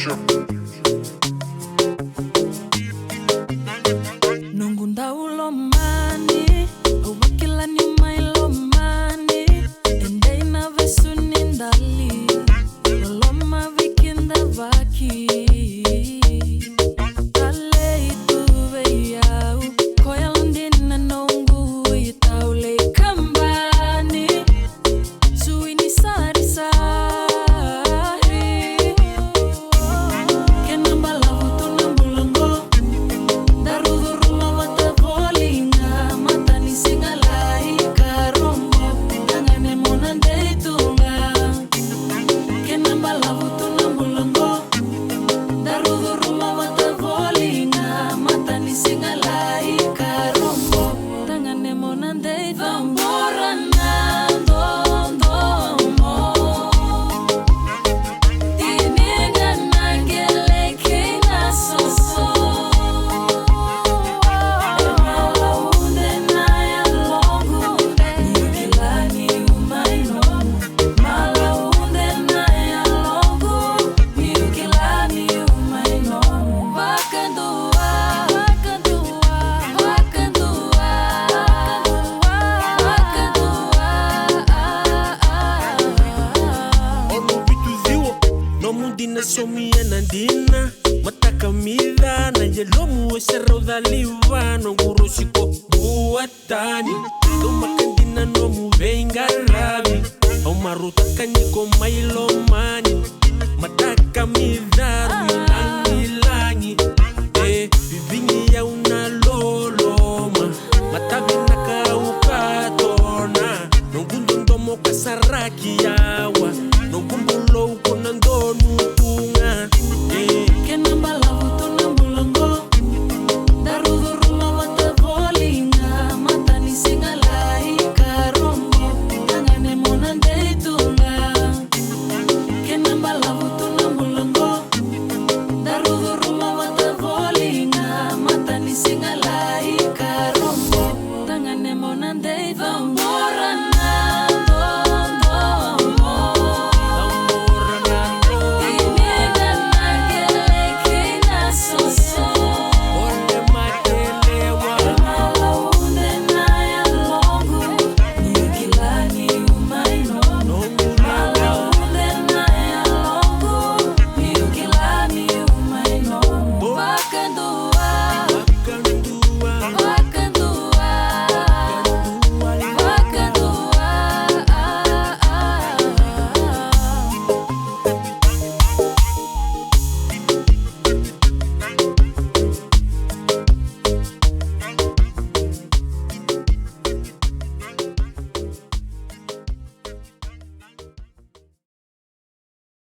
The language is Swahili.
future. Nungunda ulomani, awakila nyuma ilomani, ende na vesu nindali, loloma vikinda vaki. Kale ituve yau, koya lundina nongu itaule kambani, suini sari sari. Kenamba lavu tunambulongo, daruduruma wata volinga, matani singalai karombo, tangane monande tunga. Kenamba lavu tunambulongo, daruduruma wata volinga, matani singalai karombo, tangane monande tambora nandomo. Tininga nangele kina soso. Malaunde na ya longu, niukilani umaino. Malaunde na ya longu, niukilani umaino. Wakandua, wakandua, wakandua, Ono vitu ziwo no mundina somia nandina mataka mira na yelomu esero daliva no gurosiko buatani no makandina no muvenga rabi au maruta kaniko mailo mani mataka mira ruilangi vivingi ya una loloma matavina kaukatona nongundu ndomo kasaraki yawa nongumbulo ukona ndonu tunga